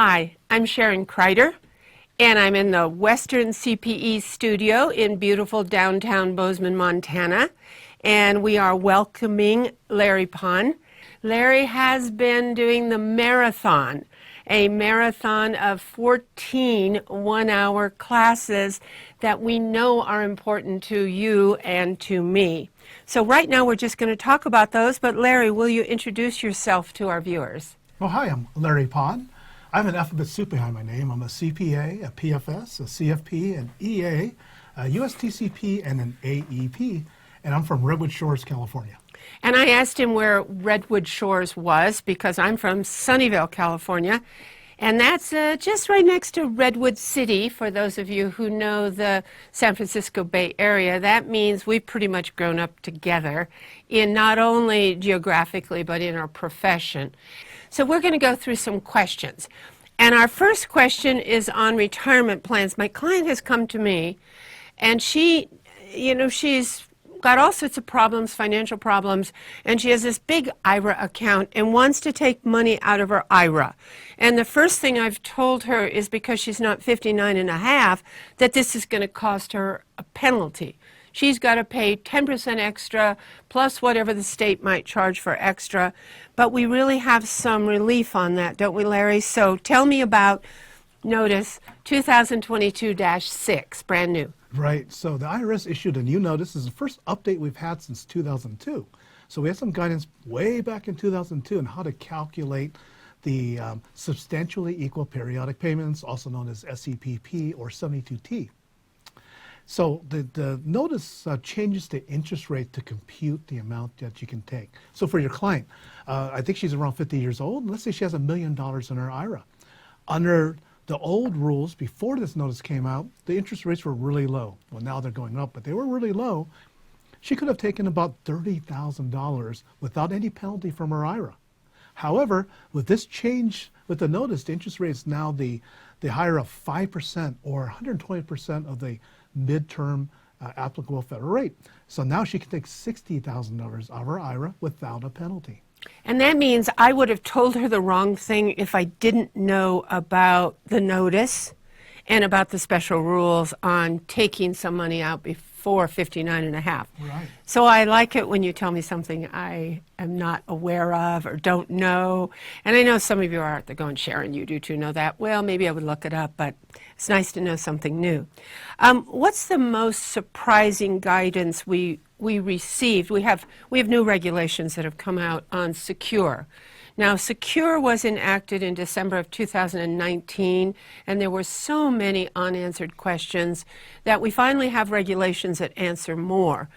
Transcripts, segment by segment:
Hi, I'm Sharon Kreider, and I'm in the Western CPE studio in beautiful downtown Bozeman, Montana, and we are welcoming Larry Pon. Larry has been doing the marathon, a marathon of 14 one-hour classes that we know are important to you and to me. So right now we're just going to talk about those, but Larry, will you introduce yourself to our viewers? Well, hi, I'm Larry Pon. I have an alphabet soup behind my name. I'm a CPA, a PFS, a CFP, an EA, a USTCP, and an AEP, and I'm from Redwood Shores, California. And I asked him where Redwood Shores was because I'm from Sunnyvale, California, and that's just right next to Redwood City. For those of you who know the San Francisco Bay Area, that means we've pretty much grown up together in not only geographically but in our profession. So we're going to go through some questions. And our first question is on retirement plans. My client has come to me, and she's got all sorts of problems, financial problems, and she has this big IRA account and wants to take money out of her IRA. And the first thing I've told her is because she's not 59 and a half, that this is going to cost her a penalty. She's got to pay 10% extra plus whatever the state might charge for extra. But we really have some relief on that, don't we, Larry? So tell me about Notice 2022-6, brand new. Right. So the IRS issued a new notice. This is the first update we've had since 2002. So we had some guidance way back in 2002 on how to calculate the substantially equal periodic payments, also known as SEPP or 72T. So the notice changes the interest rate to compute the amount that you can take. So for your client, I think she's around 50 years old. Let's say she has $1 million in her IRA. Under the old rules, before this notice came out, the interest rates were really low. Well, now they're going up, but they were really low. She could have taken about $30,000 without any penalty from her IRA. However, with this change with the notice, the interest rate is now the higher of 5% or 120% of the midterm applicable federal rate. So now she can take $60,000 out of her IRA without a penalty. And that means I would have told her the wrong thing if I didn't know about the notice and about the special rules on taking some money out before 59 and a half. Right. So I like it when you tell me something I am not aware of or don't know. And I know some of you are out there going, Sharon, you do too know that. Well, maybe I would look it up, but it's nice to know something new. What's the most surprising guidance we received? We have new regulations that have come out on Secure. Now, Secure was enacted in December of 2019, and there were so many unanswered questions that we finally have regulations that answer more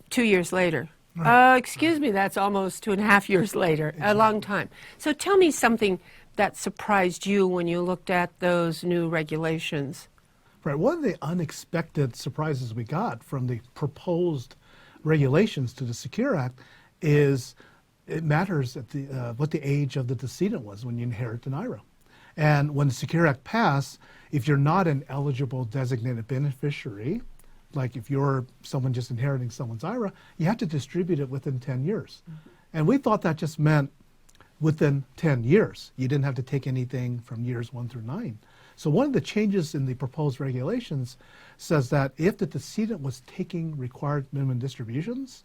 2 years later. Right. Excuse me, that's almost 2.5 years later, exactly. A long time. So tell me something that surprised you when you looked at those new regulations. Right. One of the unexpected surprises we got from the proposed regulations to the Secure Act is it matters at what the age of the decedent was when you inherit an IRA. And when the Secure Act passed, if you're not an eligible designated beneficiary, like if you're someone just inheriting someone's IRA, you have to distribute it within 10 years. Mm-hmm. And we thought that just meant within 10 years. You didn't have to take anything from years 1 through 9. So one of the changes in the proposed regulations says that if the decedent was taking required minimum distributions,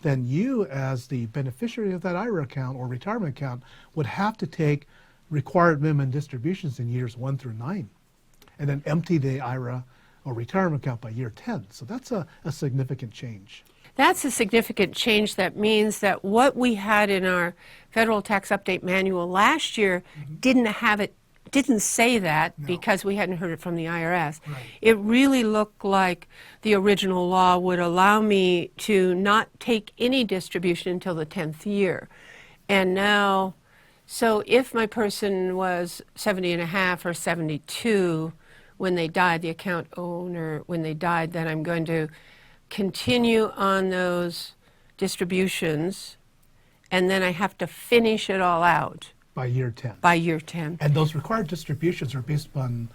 then you as the beneficiary of that IRA account or retirement account would have to take required minimum distributions in years 1 through 9 and then empty the IRA or retirement account by year 10. So that's a significant change. That's a significant change. That means that what we had in our federal tax update manual last year didn't say that. No. Because we hadn't heard it from the IRS. Right. It really looked like the original law would allow me to not take any distribution until the 10th year. And now, so if my person was 70 and a half or 72 when they died, the account owner, when they died, then I'm going to continue on those distributions, and then I have to finish it all out. By year 10. By year 10. And those required distributions are based upon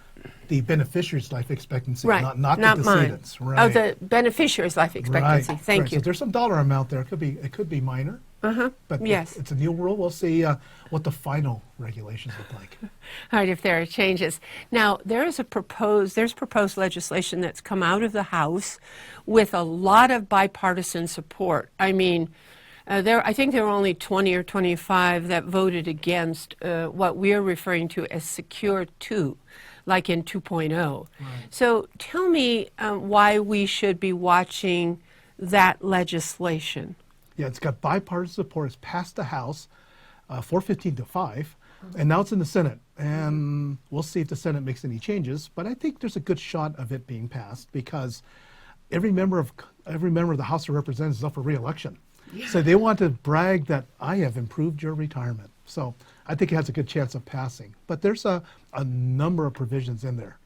the beneficiary's life expectancy, right. not the decedent's. Right. Oh, the beneficiary's life expectancy. Right. Thank right. you. So there's some dollar amount there. It could be minor. But Yes. it's a new rule. We'll see what the final regulations look like. All right, if there are changes. Now, there's proposed legislation that's come out of the House with a lot of bipartisan support. I mean, I think there were only 20 or 25 that voted against what we're referring to as Secure 2, like in 2.0. Right. So tell me why we should be watching that legislation. Yeah, it's got bipartisan support. It's passed the House 415 to 5, and now it's in the Senate. And we'll see if the Senate makes any changes. But I think there's a good shot of it being passed because every member of the House of Representatives is up for re-election. Yeah. So they want to brag that I have improved your retirement. So I think it has a good chance of passing. But there's a number of provisions in there.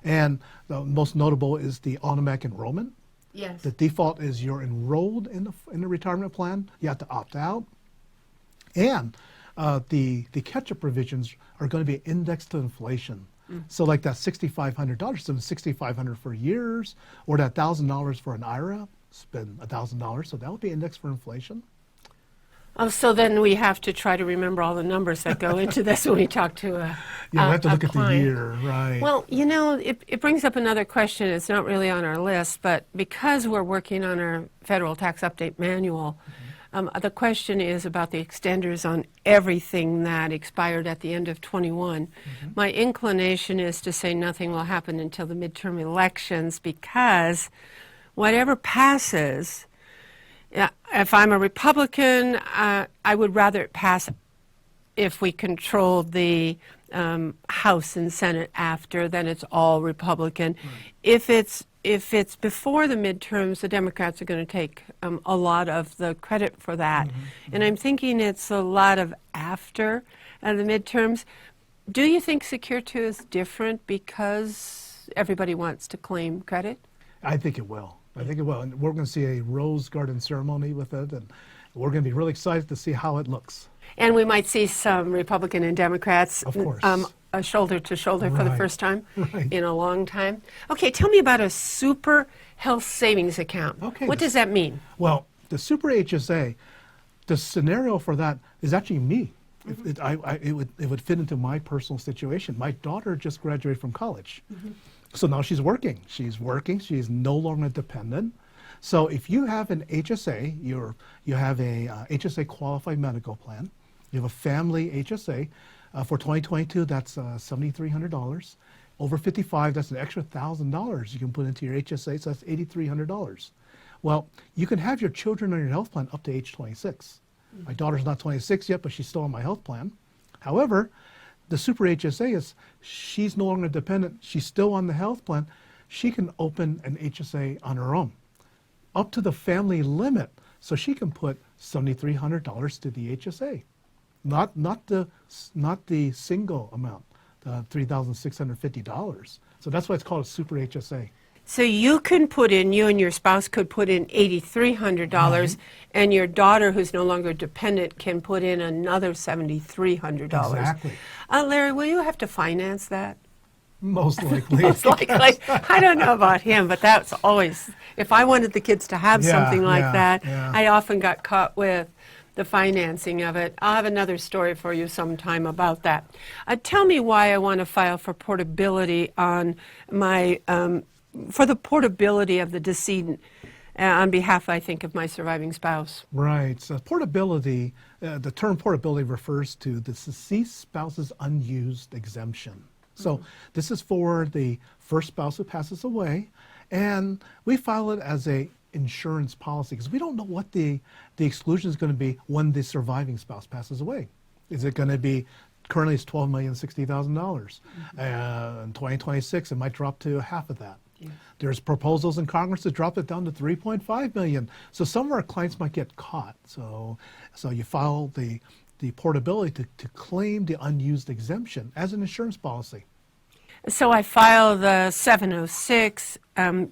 And the most notable is the automatic enrollment. Yes. The default is you're enrolled in the retirement plan. You have to opt out. And the catch-up provisions are going to be indexed to inflation. So like that $6,500, so $6,500 for years, or that $1,000 for an IRA, spend $1,000, so that will be indexed for inflation. Oh, so then we have to try to remember all the numbers that go into this when we talk to a Yeah, we have to look at the client. year, right. Well, you know, it brings up another question. It's not really on our list, but because we're working on our federal tax update manual, the question is about the extenders on everything that expired at the end of 21. My inclination is to say nothing will happen until the midterm elections because whatever passes, if I'm a Republican, I would rather it pass if we controlled the House and Senate after, then it's all Republican. Right. If it's before the midterms, the Democrats are going to take a lot of the credit for that. And I'm thinking it's a lot of after the midterms. Do you think Secure 2 is different because everybody wants to claim credit? I think it will. I think it will. And we're going to see a rose garden ceremony with it, and we're going to be really excited to see how it looks. And we might see some Republican and Democrats Of course. Shoulder to shoulder for the Right. first time Right. in a long time. Okay, tell me about a super health savings account. Okay, What does that mean? Well, the Super HSA, the scenario for that is actually me. It would fit into my personal situation. My daughter just graduated from college. So now she's working. She's no longer dependent. So if you have an HSA, you have a HSA qualified medical plan, you have a family HSA, for 2022, that's $7,300. Over 55, that's an extra $1,000 you can put into your HSA, so that's $8,300. Well, you can have your children on your health plan up to age 26. My daughter's not 26 yet, but she's still on my health plan. However, the Super HSA is, she's no longer dependent. She's still on the health plan. She can open an HSA on her own, up to the family limit. So she can put $7,300 to the HSA, not the single amount, the $3,650. So that's why it's called a Super HSA. So you and your spouse could put in $8,300, and your daughter, who's no longer dependent, can put in another $7,300. Exactly. Larry, will you have to finance that? Most likely. Most likely. I don't know about him, but that's always, if I wanted the kids to have something like that, I often got caught with the financing of it. I'll have another story for you sometime about that. Tell me why I want to file for portability on my, for the portability of the decedent on behalf, I think, of my surviving spouse. Right. So portability, the term portability refers to the deceased spouse's unused exemption. So this is for the first spouse who passes away, and we file it as a insurance policy because we don't know what the exclusion is going to be when the surviving spouse passes away. Is it going to be, currently it's $12,060,000. In 2026, it might drop to half of that. Yeah. There's proposals in Congress to drop it down to $3.5 million. So some of our clients might get caught. So you file the portability to claim the unused exemption as an insurance policy. So I file the 706,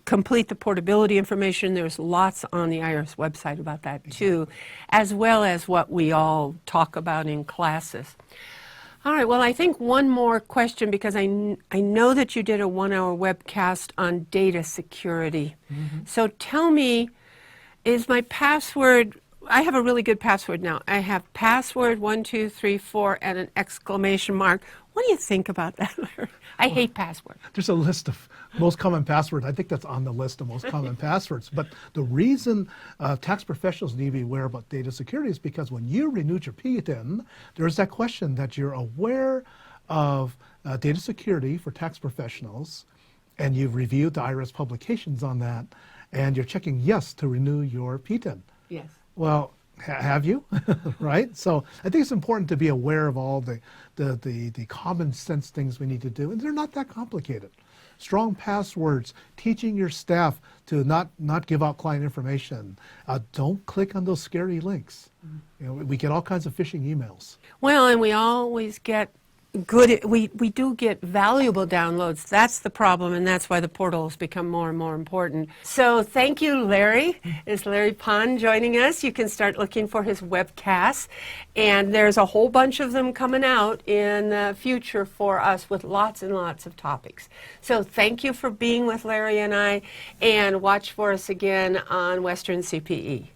complete the portability information. There's lots on the IRS website about that too, as well as what we all talk about in classes. All right, well, I think one more question, because I know that you did a 1-hour webcast on data security. So tell me, is my password I have a really good password now. I have password 1234 and an exclamation mark. What do you think about that, Larry? I hate password. There's a list of most common passwords. I think that's on the list of most common passwords. But the reason tax professionals need to be aware about data security is because when you renewed your PTIN, there's that question that you're aware of data security for tax professionals, and you've reviewed the IRS publications on that, and you're checking yes to renew your PTIN. Yes. Well, have you? Right? So I think it's important to be aware of all the common sense things we need to do, and they're not that complicated. Strong passwords, teaching your staff to not give out client information. Don't click on those scary links. You know, we get all kinds of phishing emails. Well, and we always get we do get valuable downloads. That's the problem, and that's why the portal has become more and more important. So thank you, Larry. Is Larry Pond joining us? You can start looking for his webcasts, and there's a whole bunch of them coming out in the future for us with lots and lots of topics. So thank you for being with Larry and I, and watch for us again on Western CPE.